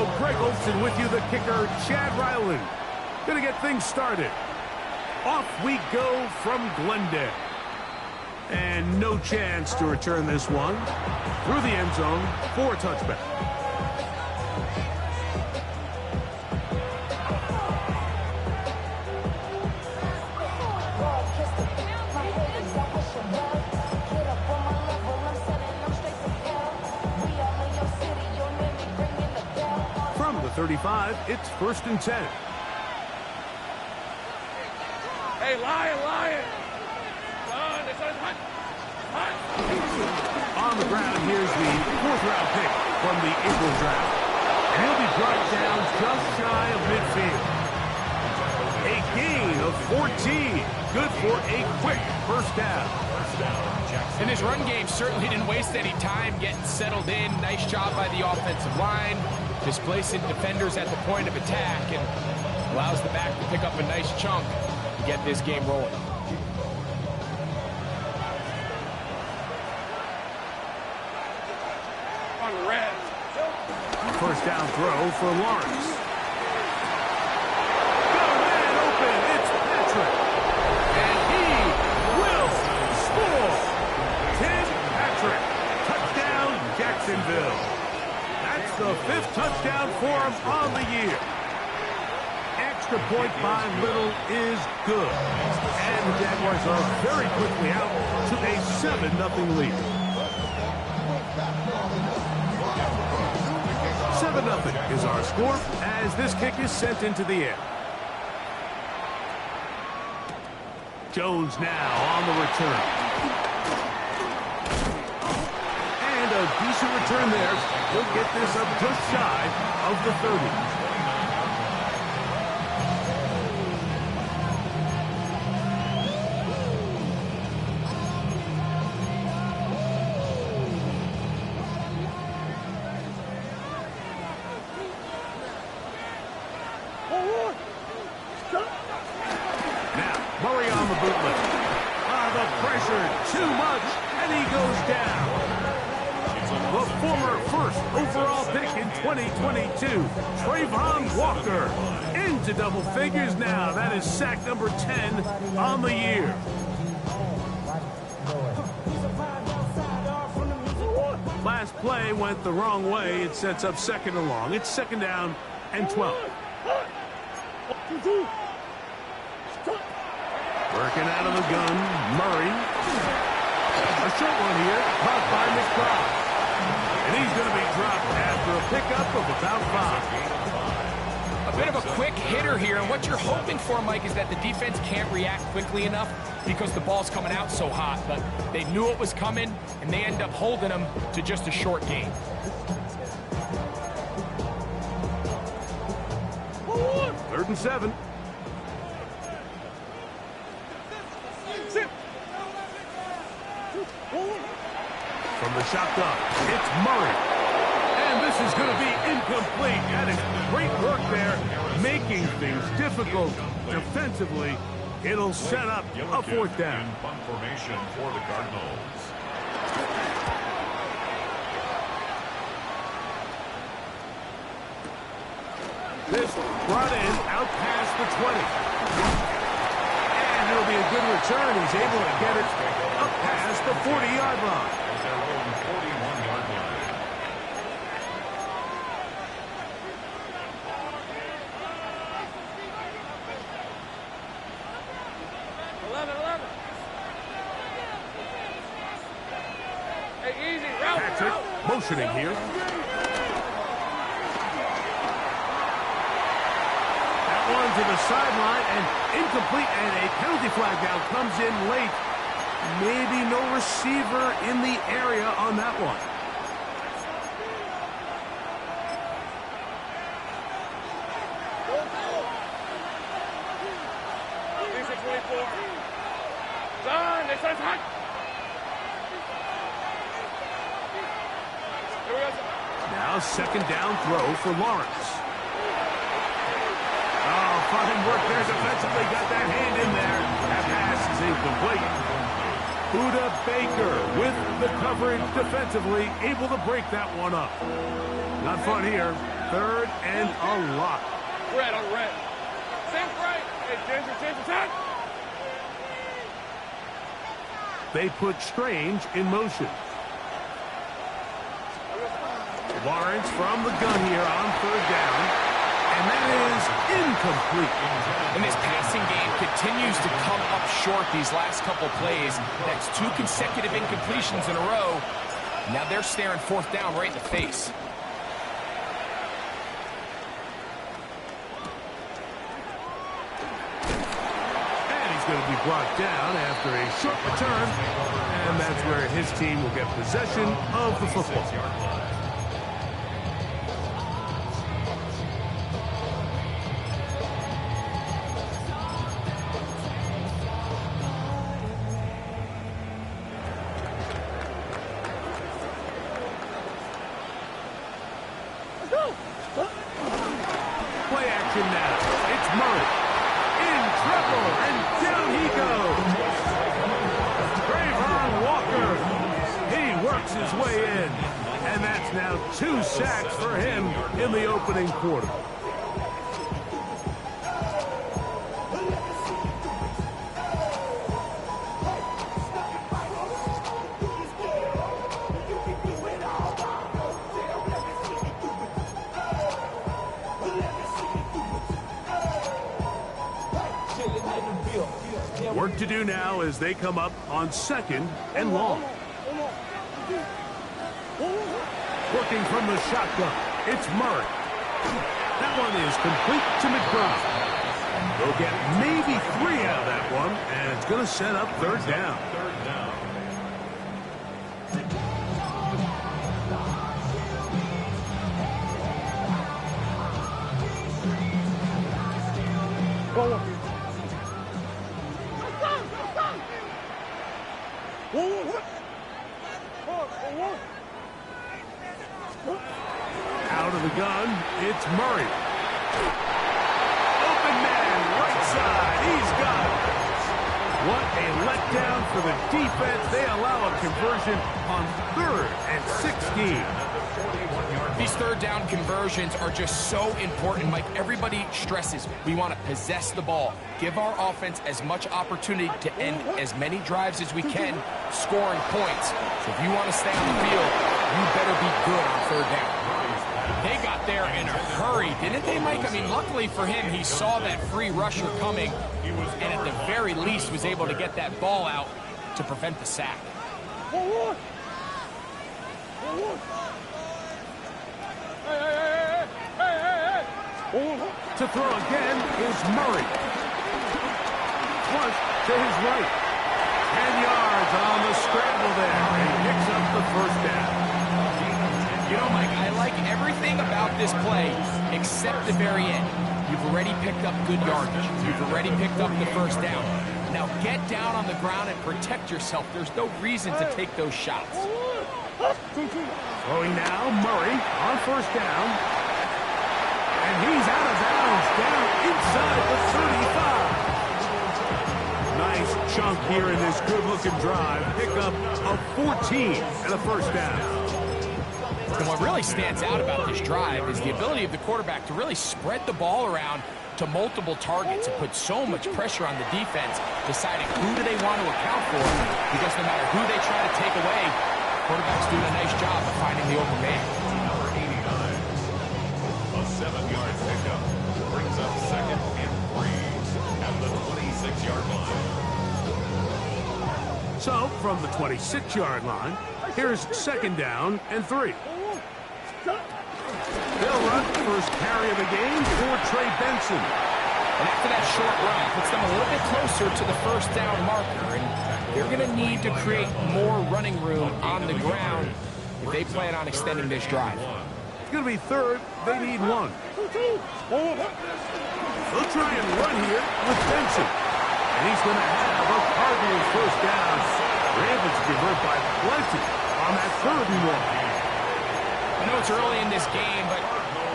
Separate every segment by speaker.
Speaker 1: So Greg Olson with you, the kicker, Chad Ryland. Gonna get things started. Off we go from Glendale. And no chance to return this one. Through the end zone for a touchback. From the 35, it's 1st and 10.
Speaker 2: Hey, Lion!
Speaker 1: On the ground, here's the 4th-round pick from the April draft. And he'll be brought down just shy of midfield. A gain of 14. Good for a quick first down.
Speaker 3: And his run game certainly didn't waste any time getting settled in. Nice job by the offensive line, displacing defenders at the point of attack, and allows the back to pick up a nice chunk to get this game rolling.
Speaker 1: First down throw for Lawrence. Got a man open. It's Patrick. And he will score. Tim Patrick. Touchdown, Jacksonville. That's the 5th touchdown for him on the year. Extra point by Little is good. And the Jaguars are very quickly out to a 7-0 lead. 7-0 is our score as this kick is sent into the air. Jones now on the return. And a decent return there. He'll get this up just shy of the 30. Too much, and he goes down. The former 1st overall pick in 2022, Trayvon Walker, into double figures now. That is sack number 10 on the year. Last play went the wrong way. It sets up 2nd and long. It's 2nd down and 12. Working out of the gun, Murray. A short one here, caught by McBride. And he's going to be dropped after a pickup of about 5.
Speaker 3: A bit of a quick hitter here, and what you're hoping for, Mike, is that the defense can't react quickly enough because the ball's coming out so hot. But they knew it was coming, and they end up holding them to just a short gain.
Speaker 1: Third and 7. From the shotgun, it's Murray. And this is going to be incomplete. That is great work there, making things difficult defensively. It'll set up a 4th down.
Speaker 4: Punt formation for the Cardinals.
Speaker 1: This brought in out past the 20. And it'll be a good return. He's able to get it up past the 40-yard line. Patrick motioning here. That one to the sideline and incomplete, and a penalty flag down comes in late. Maybe no receiver in the area on that one. Now 2nd down throw for Lawrence. Oh, fine work there defensively. Got that hand in there. That pass is incomplete. Buda Baker with the coverage defensively, able to break that one up. Not fun here. 3rd and a lot.
Speaker 2: Red on red. Think right. Hey, change attack.
Speaker 1: They put Strange in motion. Lawrence from the gun here on 3rd down. And that is incomplete.
Speaker 3: And this passing game continues to come up short these last couple plays. That's 2 consecutive incompletions in a row. Now they're staring 4th down right in the face.
Speaker 1: And he's going to be brought down after a short return. And that's where his team will get possession of the football. Play action now. It's Murray. In trouble, and down he goes. Trayvon Walker. He works his way in. And that's now 2 sacks for him in the opening quarter. Work to do now as they come up on 2nd and long. Working from the shotgun, it's Murray. That one is complete to McBride. They'll get maybe 3 out of that one, and it's going to set up 3rd down. Out of the gun, it's Murray. Open man, right side, he's got it. What a letdown for the defense. They allow a conversion on 3rd and 16.
Speaker 3: These 3rd down conversions are just so important, Mike. Everybody stresses we want to possess the ball, give our offense as much opportunity to end as many drives as we can, scoring points. So if you want to stay on the field, you better be good on 3rd down. They got there in a hurry, didn't they, Mike? I mean, luckily for him, he saw that free rusher coming, and at the very least was able to get that ball out to prevent the sack.
Speaker 1: To throw again is Murray. Flush to his right. 10 yards on the scramble there. And he picks up the 1st down.
Speaker 3: You know, Mike, I like everything about this play except the very end. You've already picked up good yardage. You've already picked up the 1st down. Now get down on the ground and protect yourself. There's no reason to take those shots.
Speaker 1: Throwing now, Murray on 1st down. And he's out of bounds down inside the 35. Nice chunk here in this good-looking drive. Pick up a 14 and a 1st down.
Speaker 3: And what really stands out about this drive is the ability of the quarterback to really spread the ball around to multiple targets and put so much pressure on the defense, deciding who do they want to account for, because no matter who they try to take away, quarterback's doing a nice job of finding the open man.
Speaker 4: Number 89, a 7-yard pickup, brings up 2nd and 3 at the 26-yard line.
Speaker 1: So, from the 26-yard line, here's 2nd down and 3. They'll run the first carry of the game for Trey Benson.
Speaker 3: And after that short run, puts them a little bit closer to the 1st down marker. And they're going to need to create more running room on the ground if they plan on extending this drive.
Speaker 1: It's going to be 3rd. They need 1. They'll try and run here with Benson. And he's going to have a Cardinals 1st down. They're able to convert by plenty on that 3rd and 1.
Speaker 3: I know it's early in this game, but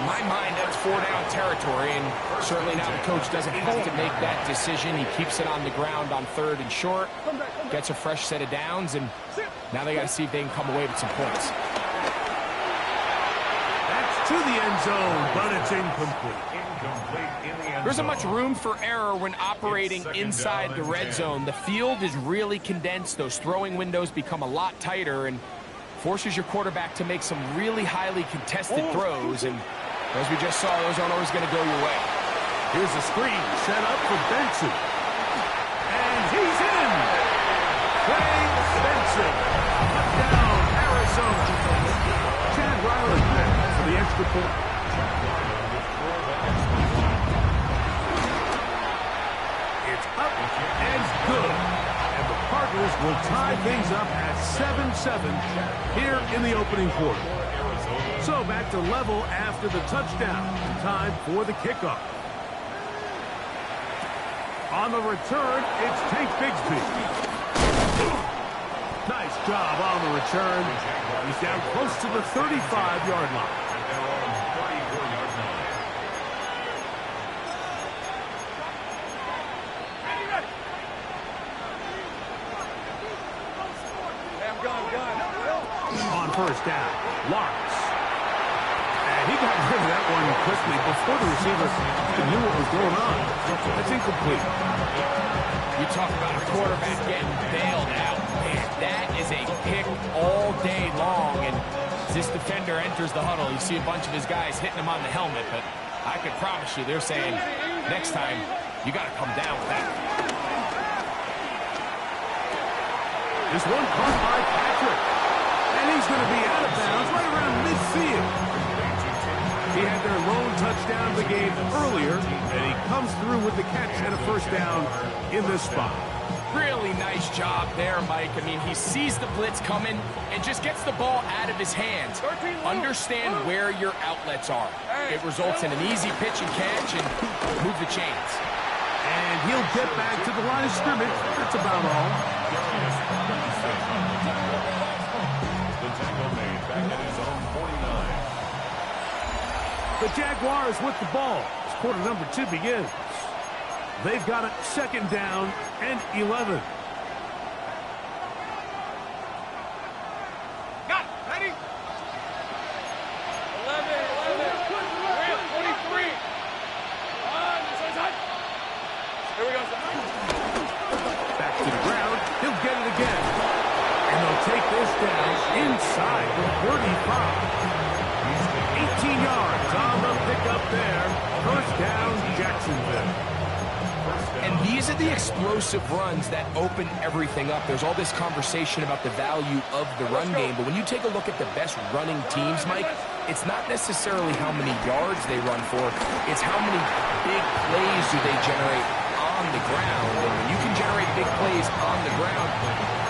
Speaker 3: in my mind, that's 4-down territory, and certainly now the coach doesn't have to make that decision. He keeps it on the ground on 3rd and short, gets a fresh set of downs, and now they got to see if they can come away with some points.
Speaker 1: That's to the end zone, but it's incomplete.
Speaker 3: There isn't much room for error when operating inside the red zone. The field is really condensed. Those throwing windows become a lot tighter and forces your quarterback to make some really highly contested throws. And as we just saw, those aren't always going to go your way.
Speaker 1: Here's a screen set up for Benson. And he's in. Trey Benson. Touchdown, Arizona. Chad Ryland there for the extra point. It's up and good. And the Cardinals will tie things up at 7-7 here in the opening quarter. So back to level after the touchdown. Time for the kickoff. On the return, it's Tank Bigsby. Nice job on the return. He's down close to the 35-yard line. On first down, Lawrence. And he got rid of that one quickly before the receiver knew what was going on. That's incomplete.
Speaker 3: You talk about a quarterback getting bailed out. Man, that is a pick all day long. And as this defender enters the huddle, you see a bunch of his guys hitting him on the helmet. But I can promise you they're saying, next time, you got to come down with that.
Speaker 1: This one caught by Patrick. And he's going to be out of bounds right around midfield. He had their lone touchdown of the game earlier, and he comes through with the catch and a first down in this spot.
Speaker 3: Really nice job there, Mike. I mean, he sees the blitz coming and just gets the ball out of his hands. Understand where your outlets are. It results in an easy pitch and catch and move the chains.
Speaker 1: And he'll get back to the line of scrimmage. That's about all.
Speaker 4: The tackle made back at his own 49.
Speaker 1: The Jaguars with the ball as quarter number 2 begins. They've got it second down and 11.
Speaker 2: Got it. Ready? 11, 23. Here we go.
Speaker 1: Back to the ground. He'll get it again. And they'll take this down inside the 35. 18 yards on the pickup there. First down, Jacksonville.
Speaker 3: And these are the explosive runs that open everything up. There's all this conversation about the value of the run game, but when you take a look at the best running teams, Mike, it's not necessarily how many yards they run for, it's how many big plays do they generate on the ground. And when you can generate big plays on the ground,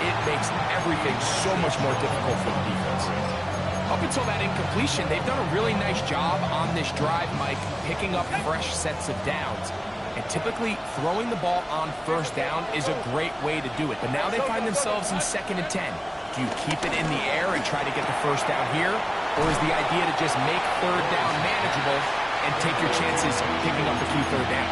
Speaker 3: it makes everything so much more difficult for the defense. Up until that incompletion, they've done a really nice job on this drive, Mike, picking up fresh sets of downs. And typically, throwing the ball on first down is a great way to do it. But now they find themselves in 2nd and 10. Do you keep it in the air and try to get the first down here? Or is the idea to just make third down manageable and take your chances picking up the key third down?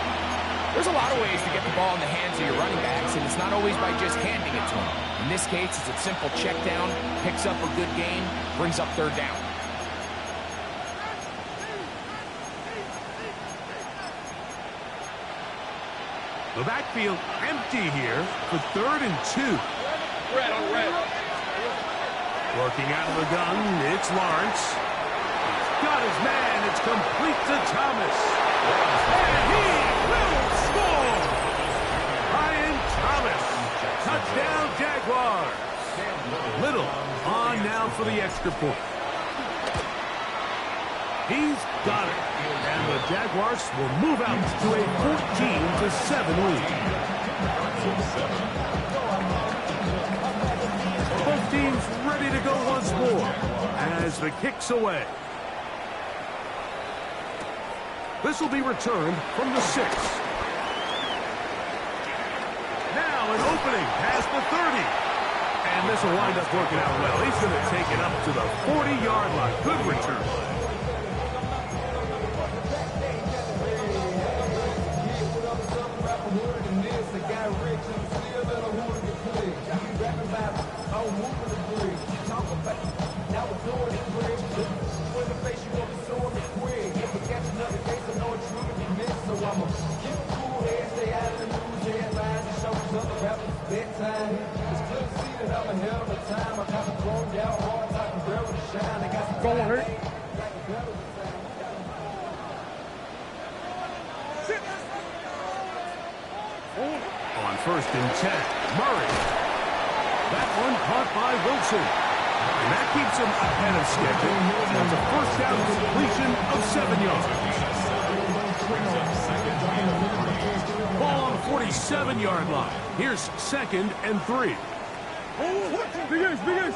Speaker 3: There's a lot of ways to get the ball in the hands of your running backs, and it's not always by just handing it to them. In this case, it's a simple check down, picks up a good gain, brings up third down.
Speaker 1: The backfield empty here for 3rd and 2.
Speaker 2: Red on red.
Speaker 1: Working out of the gun, it's Lawrence. He's got his man. It's complete to Thomas. And he will score. Ryan Thomas. Touchdown, Jaguars. Little on now for the extra point. He's got it. And the Jaguars will move out to a 14-7 lead. Both teams ready to go once more as the kick's away. This will be returned from the 6. Now an opening past the 30. And this will wind up working out well. He's going to take it up to the 40-yard line. Good return.
Speaker 2: Go on, hurt.
Speaker 1: On first and 10, Murray. That one caught by Wilson. And that keeps him ahead of schedule. That's a first down completion of 7 yards. Ball on the 47-yard line. Here's 2nd and 3.
Speaker 2: Big Ace.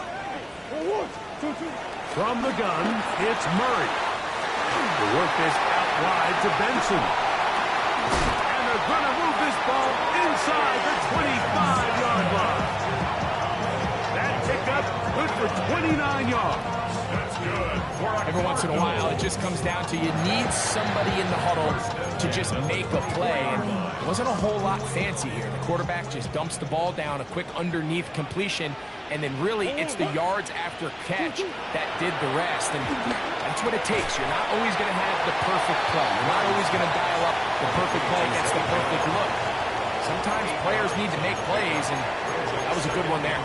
Speaker 1: From the gun, it's Murray. The work is out wide to Benson. And they're going to move this ball inside the 25-yard line. That pickup good for 29 yards.
Speaker 4: That's good.
Speaker 3: Every once in a while, it just comes down to you need somebody in the huddle to just make a play. And it wasn't a whole lot fancy here. The quarterback just dumps the ball down, a quick underneath completion, and then really it's the yards after catch that did the rest. And that's what it takes. You're not always going to have the perfect play. You're not always going to dial up the perfect play against the perfect look. Sometimes players need to make plays, and that was a good one there.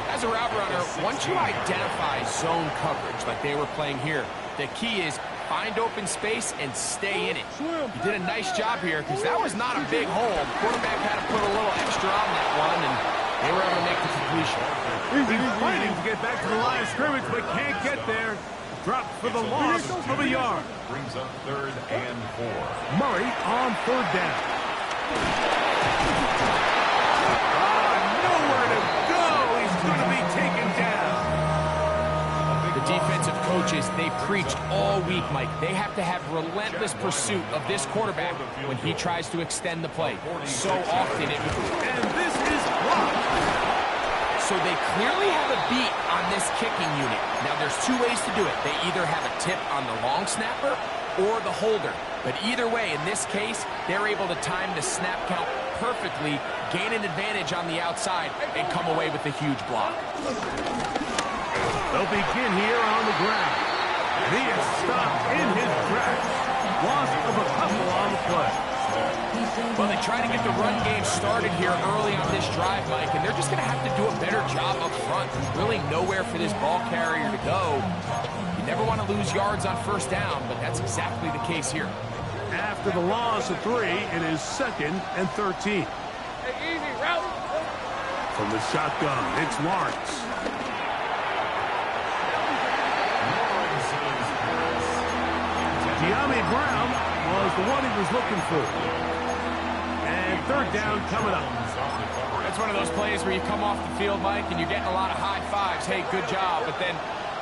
Speaker 3: As a route runner, once you identify zone coverage like they were playing here, the key is find open space and stay in it. You did a nice job here because that was not a big hole. The quarterback had to put a little extra on that one, and they were able to make the completion.
Speaker 1: He's fighting to get back to the line of scrimmage, but can't get there. Dropped for the loss of a yard.
Speaker 4: Brings up 3rd and 4.
Speaker 1: Murray on 3rd down. Nowhere to go. He's going to be taken down.
Speaker 3: The defensive coaches, they preached all week, Mike. They have to have relentless pursuit of this quarterback when he tries to extend the play. So often it would.
Speaker 1: And this is blocked.
Speaker 3: So they clearly have a beat on this kicking unit. Now, there's 2 ways to do it. They either have a tip on the long snapper or the holder. But either way, in this case, they're able to time the snap count perfectly, gain an advantage on the outside, and come away with a huge block.
Speaker 1: They'll begin here on the ground. And he is stopped in his tracks. Loss of a couple on the play.
Speaker 3: Well, they try to get the run game started here early on this drive, Mike, and they're just going to have to do a better job up front. There's really nowhere for this ball carrier to go. You never want to lose yards on first down, but that's exactly the case here.
Speaker 1: After the loss of 3, it is 2nd and 13.
Speaker 2: Hey, easy, route.
Speaker 1: From the shotgun, it's Lawrence. De'Ami Brown was the one he was looking for. And 3rd down coming up.
Speaker 3: That's one of those plays where you come off the field, Mike, and you're getting a lot of high fives. Hey, good job. But then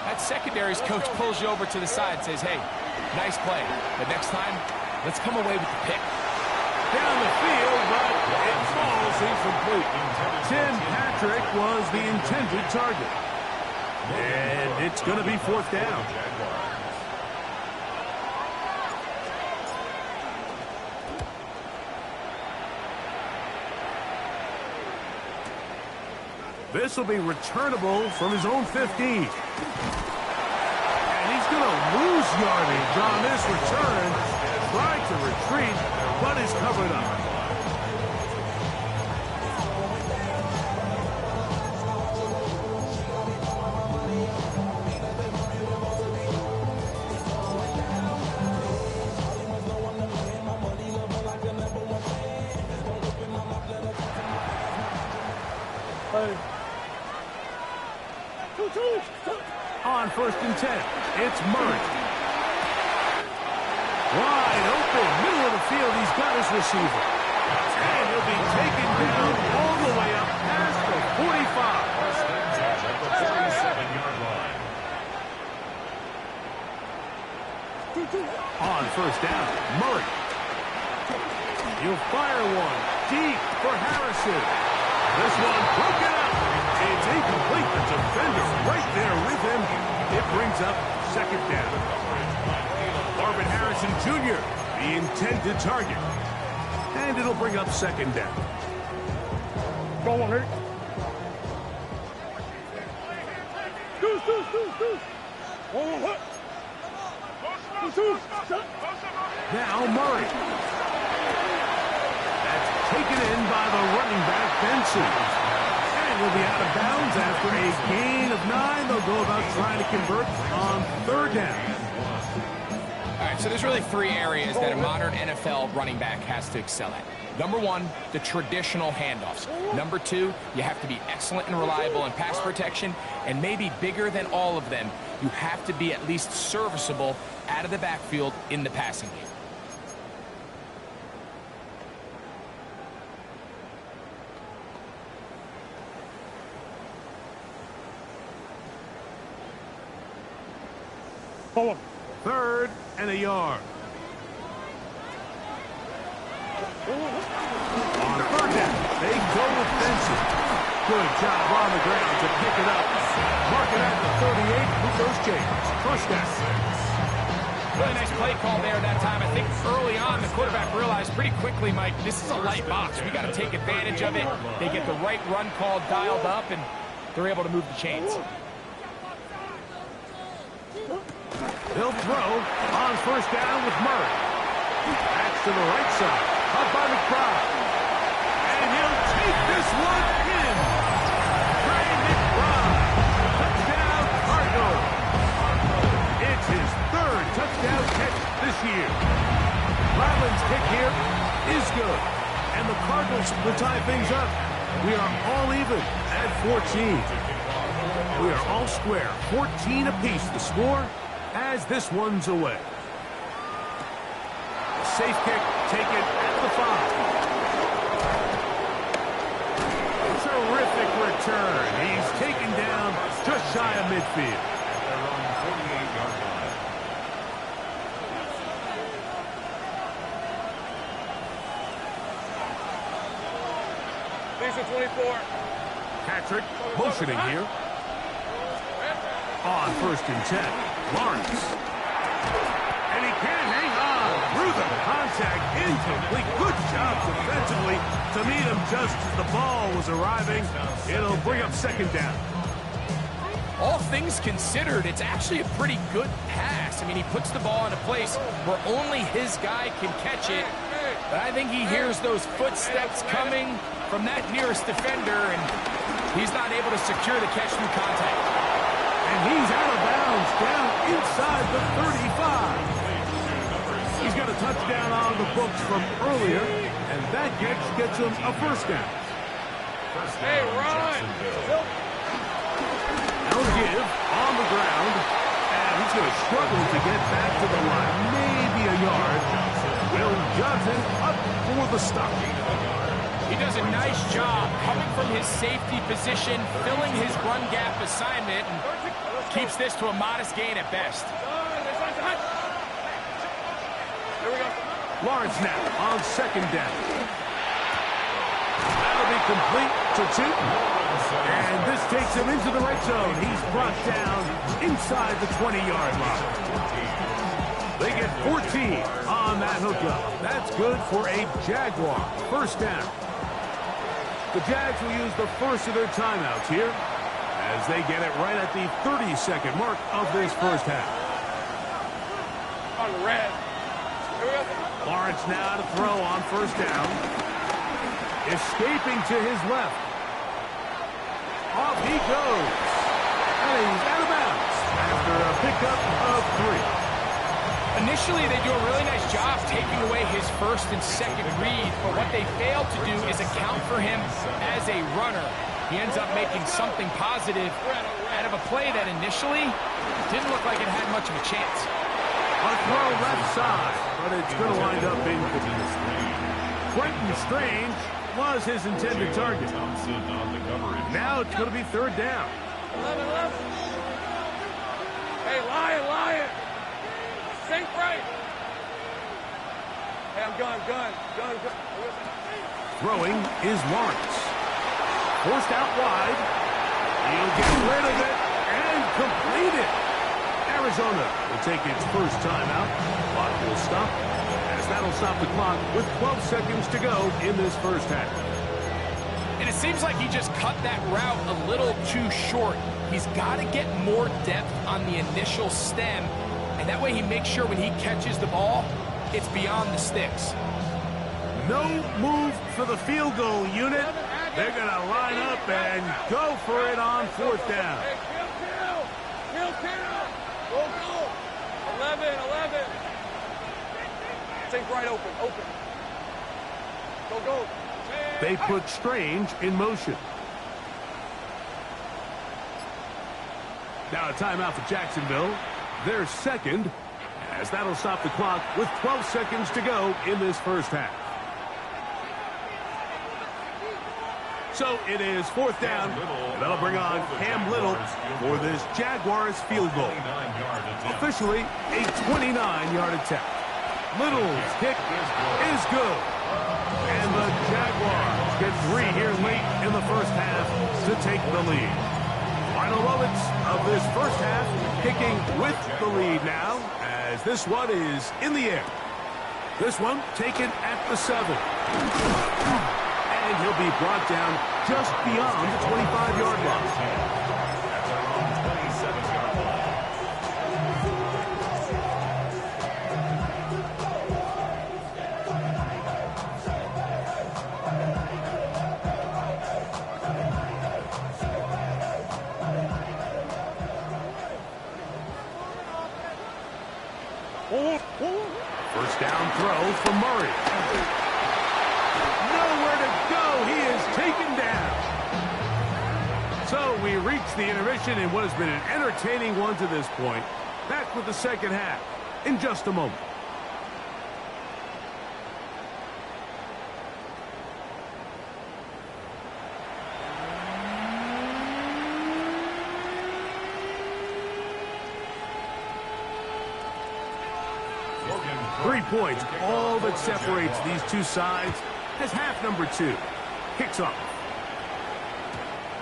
Speaker 3: that secondary's coach pulls you over to the side and says, hey, nice play. But next time, let's come away with the pick.
Speaker 1: Down the field, but it falls incomplete. Tim Patrick was the intended target. And it's going to be 4th down. This will be returnable from his own 15. And he's going to lose yardage on this return. Tried to retreat, but is covered up. On 1st and 10, it's Murray. Wide open, middle of the field, he's got his receiver. And he'll be taken down all the way up past the 45.
Speaker 4: 47-yard line.
Speaker 1: On 1st down, Murray. He'll fire one deep for Harrison. This one broken up. It's incomplete. The defender right there with him. It brings up 2nd down. Marvin Harrison Jr., the intended target. And it'll bring up 2nd down.
Speaker 2: Go on, hurt.
Speaker 1: Now Murray. That's taken in by the running back, Benson. And he'll be out of bounds after a gain of 9. They'll go about trying to convert on 3rd down.
Speaker 3: All right, so there's really 3 areas that a modern NFL running back has to excel at. Number 1, the traditional handoffs. Number 2, you have to be excellent and reliable in pass protection. And maybe bigger than all of them, you have to be at least serviceable out of the backfield in the passing game.
Speaker 2: Forward.
Speaker 1: 3rd and a yard. On 3rd down, they go with Benson. Good job on the ground to pick it up. Mark it at the 38. Who goes Jags? First down.
Speaker 3: Really nice play call there that time. I think early on the quarterback realized pretty quickly, Mike, this is a light box. We got to take advantage of it. They get the right run call dialed up, and they're able to move the chains.
Speaker 1: He'll throw on 1st down with Murray. That's to the right side. Up by McBride. And he'll take this one in. Trey McBride. Touchdown, Cardinals. It's his 3rd touchdown catch this year. Ryland's kick here is good. And the Cardinals will tie things up. We are all even at 14. We are all square. 14 apiece the score as this one's away. Safe kick taken at the 5. Terrific return. He's taken down just shy of midfield.
Speaker 4: Around the 48-yard line.
Speaker 2: These are 24.
Speaker 1: Patrick motioning here. On 1st and 10. Lawrence. And he can hang on through the contact. Incomplete. Good job defensively to meet him just as the ball was arriving. It'll bring up 2nd down.
Speaker 3: All things considered, it's actually a pretty good pass. I mean, he puts the ball in a place where only his guy can catch it. But I think he hears those footsteps coming from that nearest defender, and he's not able to secure the catch through contact.
Speaker 1: And he's out of bounds down inside the 35. He's got a touchdown on the books from earlier, and that gets him a 1st down.
Speaker 2: Hey, Ron.
Speaker 1: No give on the ground, and he's going to struggle to get back to the line. Maybe a yard. Will Johnson up for the stop.
Speaker 3: He does a nice job coming from his safety position, filling his run gap assignment, and keeps this to a modest gain at best.
Speaker 2: Here we go.
Speaker 1: Lawrence now on 2nd down. That'll be complete to 2. And this takes him into the red zone. He's brought down inside the 20-yard line. They get 14 on that hookup. That's good for a Jaguar 1st down. The Jags will use the first of their timeouts here as they get it right at the 30-second mark of this 1st half.
Speaker 2: On the red. Here we go.
Speaker 1: Lawrence now to throw on 1st down. Escaping to his left. Off he goes. And he's out of bounds after a pickup of 3.
Speaker 3: Initially, they do a really nice job taking away his 1st and 2nd read, but what they fail to do is account for him as a runner. He ends up making something positive out of a play that initially didn't look like it had much of a chance.
Speaker 1: A throw left side, but it's going to wind up incomplete. Quentin Strange was his intended target. Now it's going to be 3rd down.
Speaker 2: 11. Hey, Lion. Think right. Hey, I'm gun.
Speaker 1: Throwing is Lawrence. Forced out wide. He'll get rid of it and complete it. Arizona will take its 1st timeout. Clock will stop, as that'll stop the clock with 12 seconds to go in this 1st half.
Speaker 3: And it seems like he just cut that route a little too short. He's got to get more depth on the initial stem, and that way he makes sure when he catches the ball, it's beyond the sticks.
Speaker 1: No move for the field goal unit. They're going to line up and go for it on fourth down.
Speaker 2: Hey, kill. Go. 11. Think right open. Go.
Speaker 1: They put Strange in motion. Now a timeout for Jacksonville. Their second, as that'll stop the clock with 12 seconds to go in this first half. So it is fourth down, and that'll bring on Cam Little for this Jaguars field goal. Officially a 29-yard attempt. Little's kick is good. And the Jaguars get 3 here late in the first half to take the lead. Final moments of this first half, kicking with the lead now, as this one is in the air. This one taken at the 7. And he'll be brought down just beyond the 25-yard line.
Speaker 4: At their own 27-yard line.
Speaker 1: First down throw for Murray. Nowhere to go. He is taken down. So we reach the intermission in what has been an entertaining one to this point. Back with the second half in just a moment.
Speaker 4: Logan
Speaker 1: 3 points, all that separates these two sides, as half number 2 kicks off.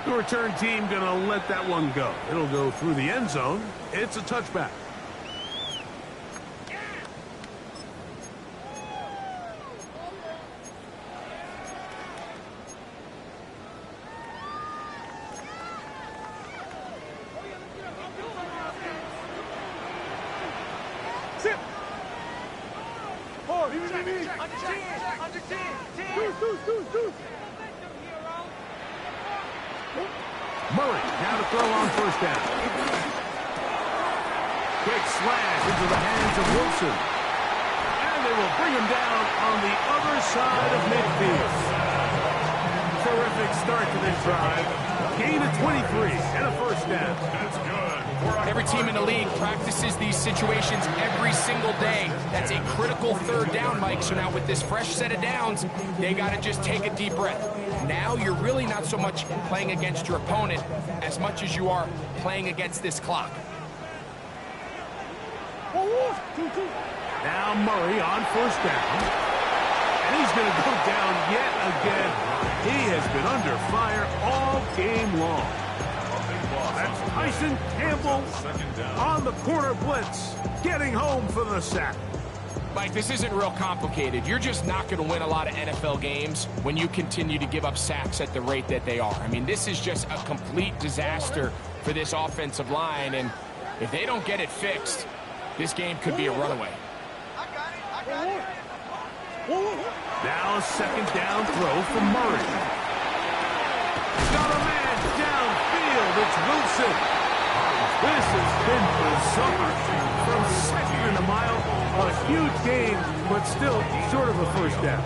Speaker 1: The return team going to let that one go. It'll go through the end zone. It's a touchback. Murray now to throw on first down. Quick slash into the hands of Wilson. And they will bring him down on the other side of midfield. Terrific start to this drive. Gain of 23 and a first down.
Speaker 4: That's good.
Speaker 3: Every team in the league practices these situations every single day. That's a critical third down, Mike. So now with this fresh set of downs, they got to just take a deep breath. Now you're really not so much playing against your opponent as much as you are playing against this clock.
Speaker 1: Now Murray on first down. And he's going to go down yet again. He has been under fire all game long. That's Tyson Campbell on the corner blitz, getting home for the sack.
Speaker 3: Mike, this isn't real complicated. You're just not going to win a lot of NFL games when you continue to give up sacks at the rate that they are. I mean, this is just a complete disaster for this offensive line, and if they don't get it fixed, this game could be a runaway.
Speaker 1: Now a second down throw for Murray. Got a man downfield. It's Wilson. This has been bizarre. From second in a mile, a huge gain, but still short of a first down.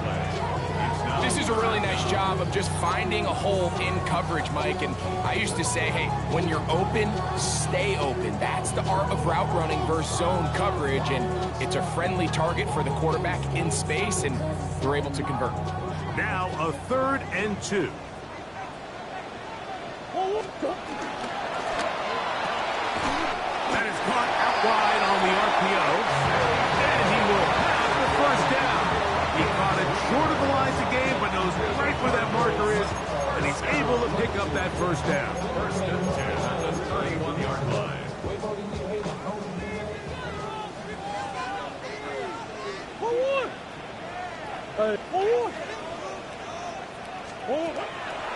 Speaker 3: This is a really nice job of just finding a hole in coverage, Mike. And I used to say, hey, when you're open, stay open. That's the art of route running versus zone coverage. And it's a friendly target for the quarterback in space, and they're able to convert.
Speaker 1: Now a 3rd and 2. That is caught out wide on the RPO. And he will have the first down. He caught it short of the lines of game, but knows right where that marker is. And he's able to pick up that first down.
Speaker 4: First and 10 at the 31-yard line.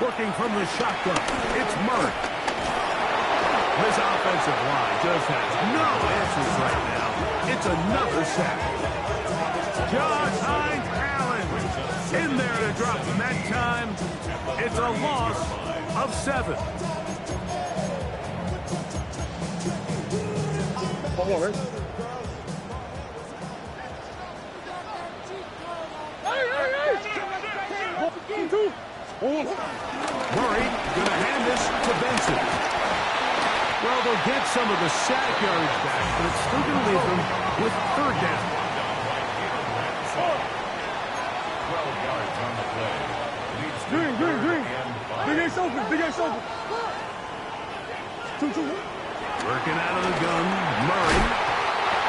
Speaker 1: Working from the shotgun, it's Murray. This offensive line just has no answers right now. It's another sack. Josh Hines-Allen a drop from that time. It's a loss of 7.
Speaker 2: Come on, man.
Speaker 1: Murray gonna hand this to Benson. Well, they'll get some of the sack yards back, but it's still gonna leave them with 3rd down.
Speaker 4: 12 yards on the play.
Speaker 2: Green. Big Ace open.
Speaker 1: Working out of the gun, Murray.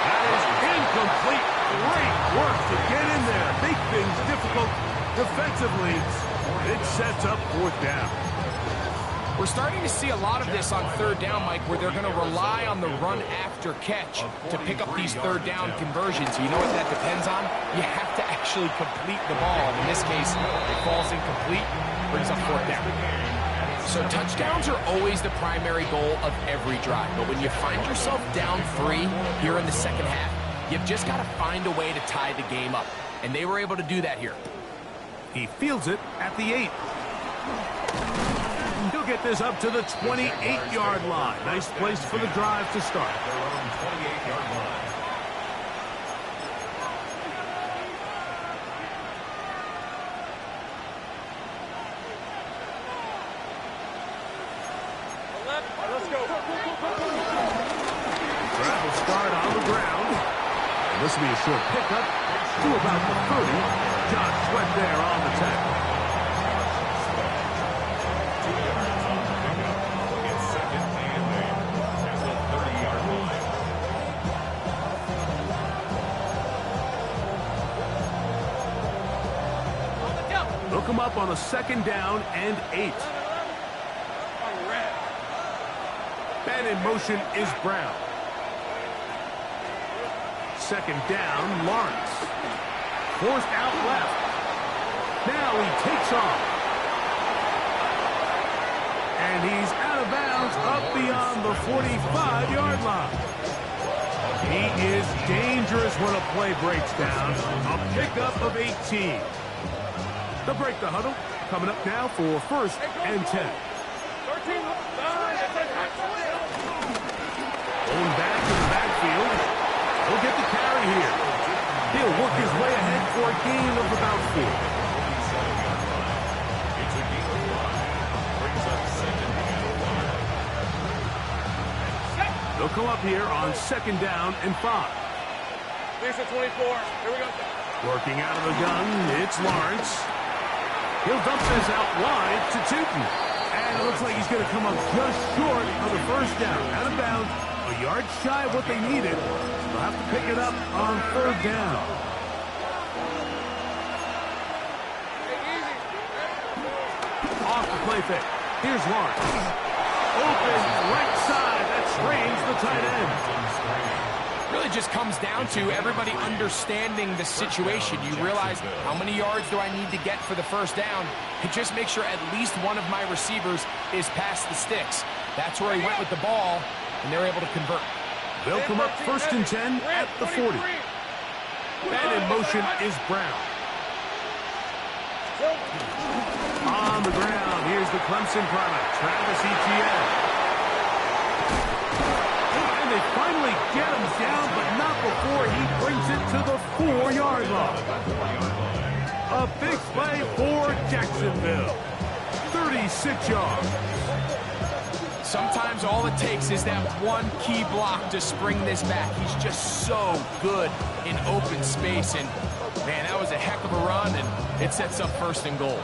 Speaker 1: That is incomplete. Great work to get in there. Make things difficult defensively. It sets up 4th down.
Speaker 3: We're starting to see a lot of this on 3rd down, Mike, where they're going to rely on the run after catch to pick up these 3rd down conversions. You know what that depends on? You have to actually complete the ball. In this case, it falls incomplete, brings up 4th down. So touchdowns are always the primary goal of every drive. But when you find yourself down 3 here in the second half, you've just got to find a way to tie the game up. And they were able to do that here.
Speaker 1: He fields it at the 8. He'll get this up to the 28-yard line. Nice place for the drive to start.
Speaker 4: Their own 28-yard line.
Speaker 2: Let's go.
Speaker 1: Drive will start on the ground. And this will be a short pickup to about the 30. Josh Sweat there on the tackle.
Speaker 4: 2 yards on the pickup. It's 2nd and 8 at the 30-yard line.
Speaker 1: They'll come up on a 2nd down and 8. Man in motion is Brown. 2nd down, Lawrence. Forced out left. Now he takes off. And he's out of bounds up beyond the 45-yard line. He is dangerous when a play breaks down. A pickup of 18. They'll break the huddle. Coming up now for 1st and 10. Going back to the backfield. He'll get the carry here. He'll work his way ahead for a gain of about 4.
Speaker 4: It's a gain of 5. Brings up 2nd and 1.
Speaker 1: They'll come up here on 2nd down and 5.
Speaker 2: There's a 24. Here we go.
Speaker 1: Working out of the gun, it's Lawrence. He'll dump this out wide to Tootin. And it looks like he's going to come up just short of the 1st down. Out of bounds, a yard shy of what they needed. They'll have to pick it up on 3rd down. Off the play fake. Here's Lawrence. Open right side. That strains the tight end.
Speaker 3: Really just comes down to everybody understanding the situation. You realize how many yards do I need to get for the 1st down, and just make sure at least one of my receivers is past the sticks. That's where he went with the ball, and they're able to convert.
Speaker 1: They'll come up 1st and 10 at the 40. Man in motion is Brown. On the ground, here's the Clemson product, Travis Etienne. And they finally get him down, but not before he brings it to the 4-yard line. A big play for Jacksonville. 36 yards.
Speaker 3: Sometimes all it takes is that one key block to spring this back. He's just so good in open space. And, man, that was a heck of a run, and it sets up 1st and goal.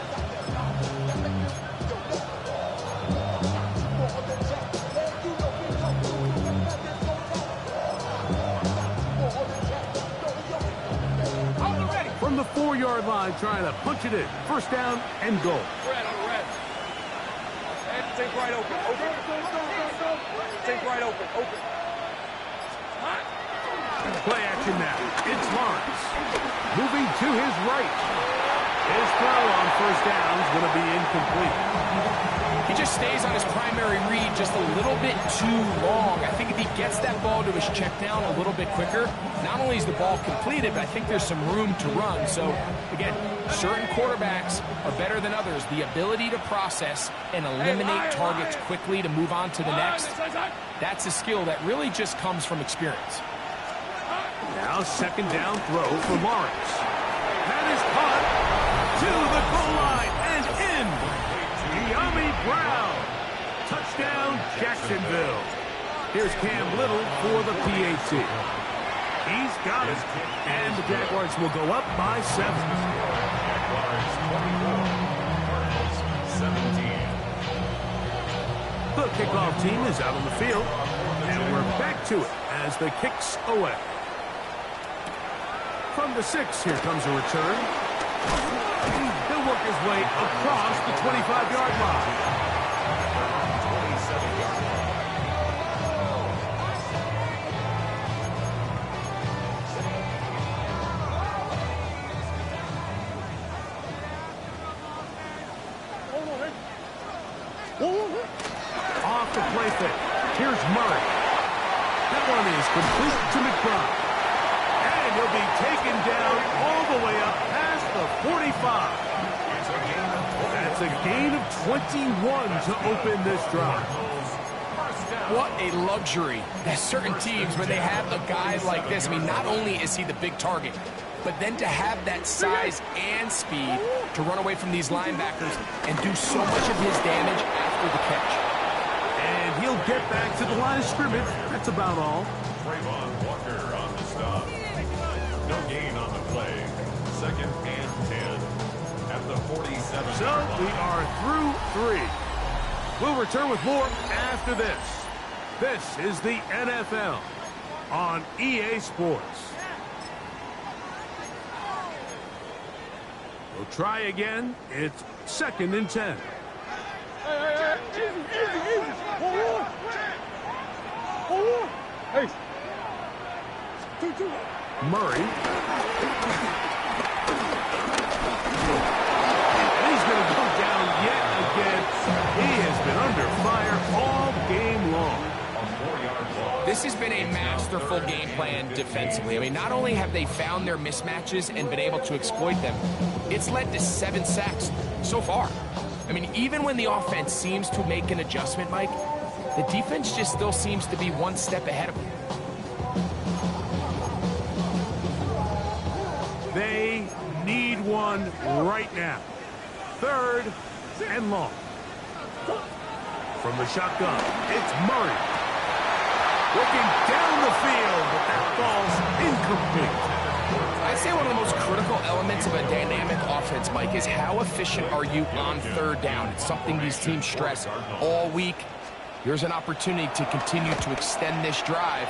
Speaker 1: From the 4-yard line, trying to punch it in. 1st down and goal.
Speaker 2: Red on the red. And take right open. Take right open.
Speaker 1: Play action now. It's Lawrence. Moving to his right. His throw on 1st down is going to be incomplete.
Speaker 3: He just stays on his primary read, just a little bit too long. I think if he gets that ball to his check down a little bit quicker, not only is the ball completed, but I think there's some room to run. So, again, certain quarterbacks are better than others. The ability to process and eliminate targets quickly to move on to the next, that's a skill that really just comes from experience.
Speaker 1: Now second down throw for Lawrence. That is caught to the goal line and in. De'Ami Brown. Touchdown, Jacksonville. Here's Cam Little for the PAT. He's got it. And the Jaguars will go up by 7.
Speaker 4: Jaguars 24, Cardinals 17.
Speaker 1: The kickoff team is out on the field. And we're back to it as the kicks away. From the 6, here comes a return. He'll work his way across the 25-yard line.
Speaker 4: 27-yard line.
Speaker 1: Off the play fake. Here's Murray. That one is complete to McBride. And he'll be taken down all the way up past the 45. That's a gain of 21 to open this drive.
Speaker 3: What a luxury. There's certain teams, when they have a guy like this, I mean, not only is he the big target, but then to have that size and speed to run away from these linebackers and do so much of his damage after the catch.
Speaker 1: And he'll get back to the line of scrimmage. That's about all.
Speaker 4: Trayvon Walker on the stop. No gain on the play. Second and 10 at the 47.
Speaker 1: So we are through 3. We'll return with more after this. This is the NFL on EA Sports. We'll try again. It's second and 10. Murray. And he's going to go down yet again. He has been under fire all game long.
Speaker 3: This has been a masterful game plan defensively. I mean, not only have they found their mismatches and been able to exploit them, it's led to 7 sacks so far. I mean, even when the offense seems to make an adjustment, Mike, the defense just still seems to be one step ahead of them.
Speaker 1: They need one right now. Third and long. From the shotgun, it's Murray. Looking down the field, but that ball's incomplete.
Speaker 3: I'd say one of the most critical elements of a dynamic offense, Mike, is how efficient are you on third down. It's something these teams stress all week. Here's an opportunity to continue to extend this drive.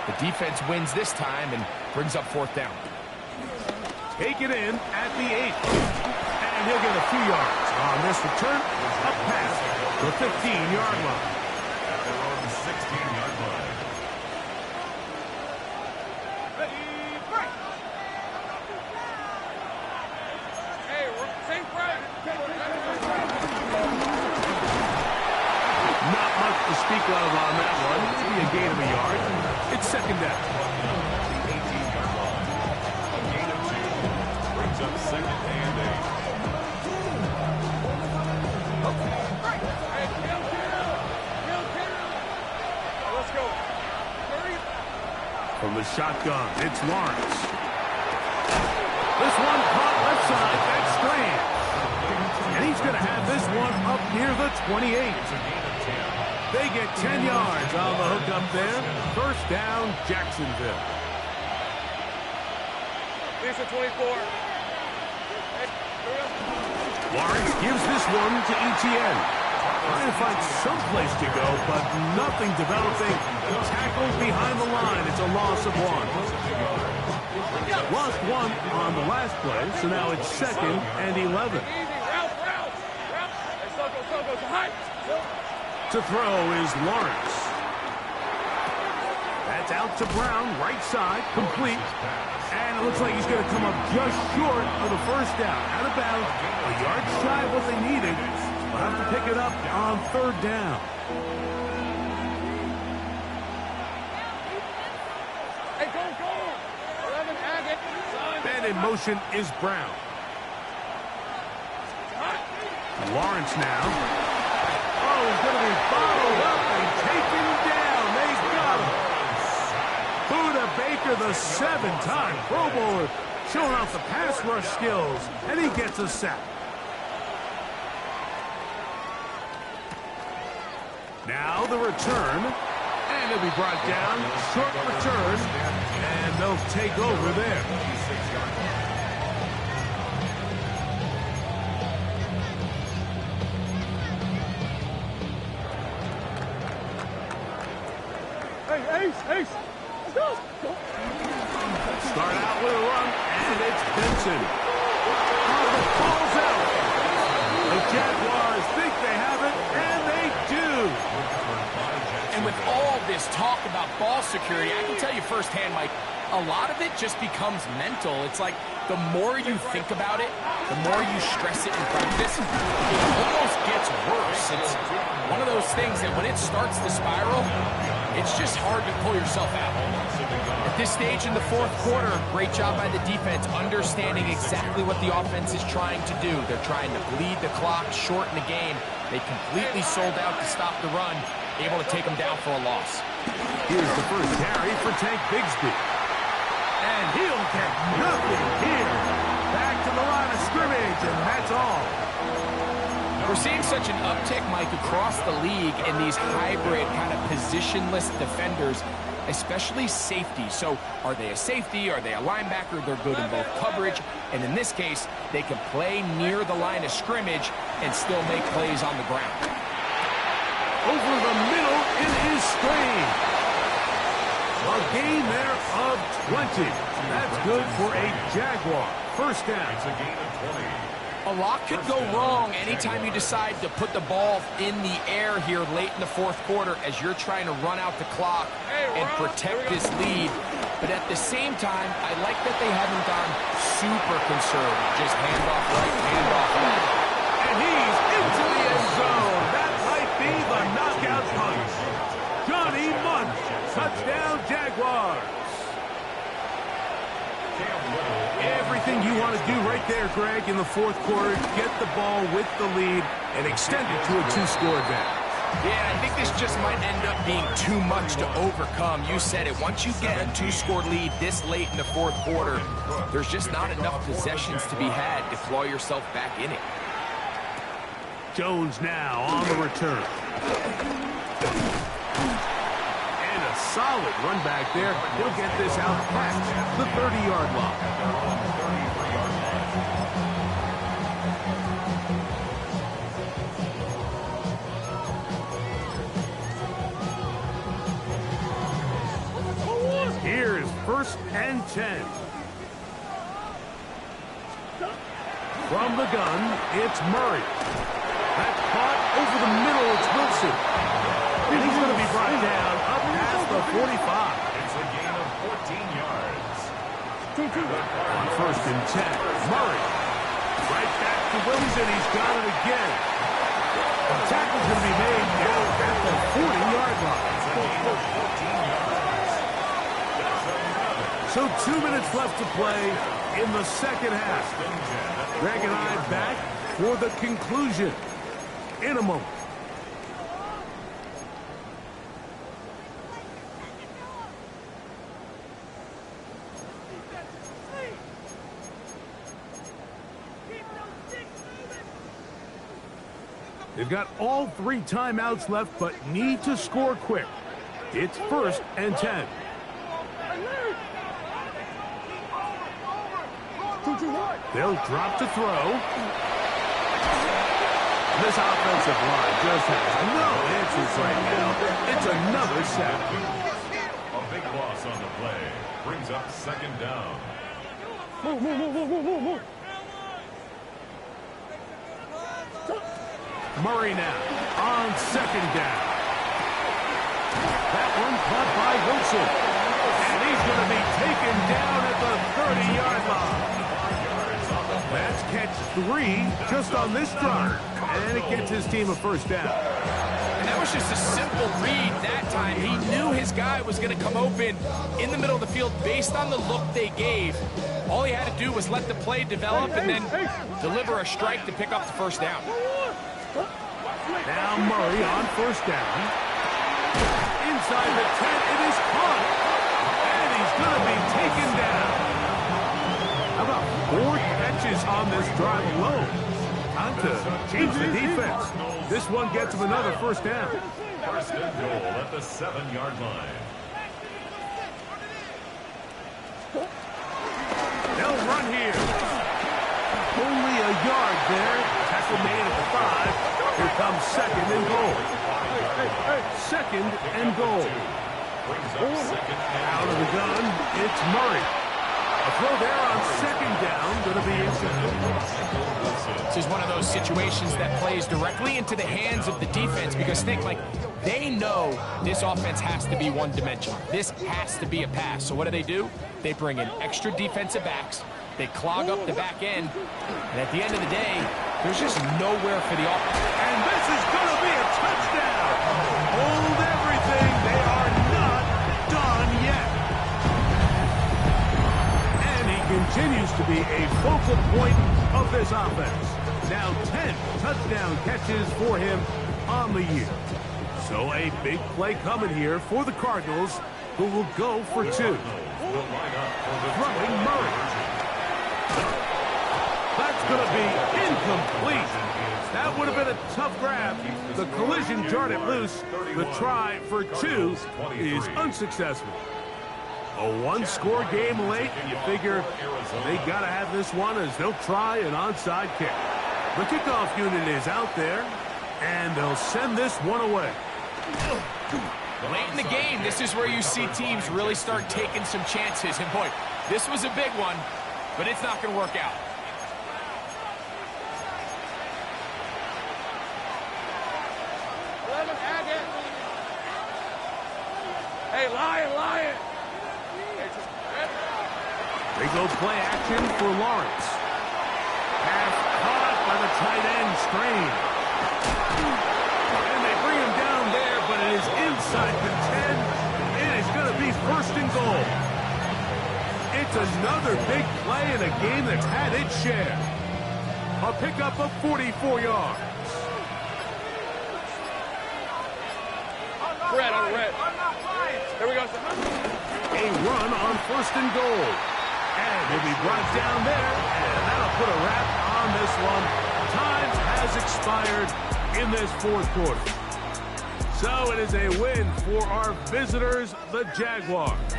Speaker 3: The defense wins this time and brings up 4th down.
Speaker 1: Take it in at the 8. And he'll get a few yards on this return, up past the 15-yard line.
Speaker 4: At their own 16-yard line.
Speaker 1: Not much to speak of on that one. Maybe a gain of a yard. It's second down.
Speaker 4: The 18-yard line. A gain of 2 brings up second and 8.
Speaker 2: Let's go.
Speaker 1: From the shotgun, it's Lawrence. This one caught left side. That screen. And he's going to have this one up near the 28. They get 10 yards on the hook up there. First down, Jacksonville.
Speaker 2: Here's the 24.
Speaker 1: Lawrence gives this one to ETN. Trying to find some place to go, but nothing developing. Tackled behind the line. It's a loss of 1. Lost 1 on the last play, so now it's second and 11. To throw is Lawrence. That's out to Brown, right side, complete. And it looks like he's going to come up just short of the first down. Out of bounds, a yard shy of what they needed. They'll have to pick it up on third down.
Speaker 2: go. 11, Agate.
Speaker 1: And in motion is Brown. Lawrence now. Oh, he's going to be followed up and taken down. They've got him. Buda Baker, the 7-time Pro Bowler, showing off the pass rush skills, and he gets a sack. Now the return, and it'll be brought down. Short return, and they'll take over there.
Speaker 2: Ace. Let's go.
Speaker 1: Start out with a run, and it's Benson. Oh, the ball's out. The Jaguars think they have it, and they do.
Speaker 3: And with all this talk about ball security, I can tell you firsthand, Mike, a lot of it just becomes mental. It's like the more you think about it, the more you stress it in practice, it almost gets worse. It's one of those things that when it starts to spiral, it's just hard to pull yourself out. At this stage in the fourth quarter, great job by the defense, understanding exactly what the offense is trying to do. They're trying to bleed the clock, shorten the game. They completely sold out to stop the run, able to take them down for a loss.
Speaker 1: Here's the first carry for Tank Bigsby. And he'll get nothing here. Back to the line of scrimmage, and that's all.
Speaker 3: We're seeing such an uptick, Mike, across the league in these hybrid kind of positionless defenders, especially safety. So are they a safety? Are they a linebacker? They're good in both coverage. And in this case, they can play near the line of scrimmage and still make plays on the ground.
Speaker 1: Over the middle, it is Strange. A gain there of 20. That's good for a Jaguar. First down.
Speaker 4: It's a gain of 20.
Speaker 3: A lot could go wrong anytime you decide to put the ball in the air here late in the fourth quarter as you're trying to run out the clock and protect this lead. But at the same time, I like that they haven't gone super conservative. Just hand off right, hand off left.
Speaker 1: And he's into the end zone. That might be the knockout punch. Johnny Munch, touchdown Jaguars. Everything you want to do right there, Greg, in the fourth quarter, get the ball with the lead and extend it to a 2-score advantage.
Speaker 3: Yeah, I think this just might end up being too much to overcome. You said it. Once you get a 2-score lead this late in the fourth quarter, there's just not enough possessions to be had to claw yourself back in it.
Speaker 1: Jones now on the return. And a solid run back there. He'll get this out past the 30-yard line. Here's first and 10. From the gun, it's Murray. That caught over the middle, it's Wilson. And he's going to be brought down up past the 45.
Speaker 4: It's a gain of 14 yards.
Speaker 1: On first and 10, Murray. Right back to Wilson, he's got it again. The tackle's going to be made down at the 40-yard line.
Speaker 4: It's a gain of 14 yards.
Speaker 1: So 2 minutes left to play in the second half. Greg and I back for the conclusion in a moment. They've got all 3 timeouts left, but need to score quick. It's first and 10. They'll drop to throw. This offensive line just has no answers right now. It's another sack.
Speaker 4: A big loss on the play. Brings up second down.
Speaker 2: Move.
Speaker 1: Murray now on second down. That one caught by Wilson. And he's going to be taken down at the 30-yard line. That's catch 3 just on this drive. And it gets his team a first down.
Speaker 3: that was just a simple read that time. He knew his guy was going to come open in the middle of the field based on the look they gave. All he had to do was let the play develop and then deliver a strike to pick up the first down.
Speaker 1: Now Murray on first down. Inside the 10, it is caught. And he's going to be taken down. How about 4 catches on this drive alone? Time to change the defense. This one gets him another first down.
Speaker 4: First and goal at the 7-yard line.
Speaker 1: They'll run here. Only a yard there. Tackle made at the 5. Here comes second and goal. Second and goal. Out of the gun, it's Murray. A throw there on second down, going to be incomplete.
Speaker 3: This is one of those situations that plays directly into the hands of the defense because think like they know this offense has to be one-dimensional. This has to be a pass. So what do? They bring in extra defensive backs. They clog up the back end. And at the end of the day, there's just nowhere for the offense.
Speaker 1: And this is going to be a touchdown. Hold everything. They are not done yet. And he continues to be a focal point of this offense. Now 10 touchdown catches for him on the year. So a big play coming here for the Cardinals, who will go for 2. Throwing Murray. That's going to be incomplete. That would have been a tough grab. The collision jarred it loose. The try for 2 is unsuccessful. A one-score game late. You figure they got to have this one as they'll try an onside kick. The kickoff unit is out there, and they'll send this one away.
Speaker 3: Late in the game, this is where you see teams really start taking some chances. And boy, this was a big one, but it's not going to work out.
Speaker 2: Hey, Lion!
Speaker 1: They go play action for Lawrence. Pass caught by the tight end, Strain. And they bring him down there, but it is inside the 10. It is going to be first and goal. It's another big play in a game that's had its share. A pickup of 44 yards.
Speaker 2: Red, on red. There we go.
Speaker 1: A run on first and goal. And he'll be brought down there, and that'll put a wrap on this one. Time has expired in this fourth quarter. So it is a win for our visitors, the Jaguars.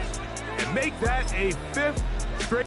Speaker 1: And make that a 5th straight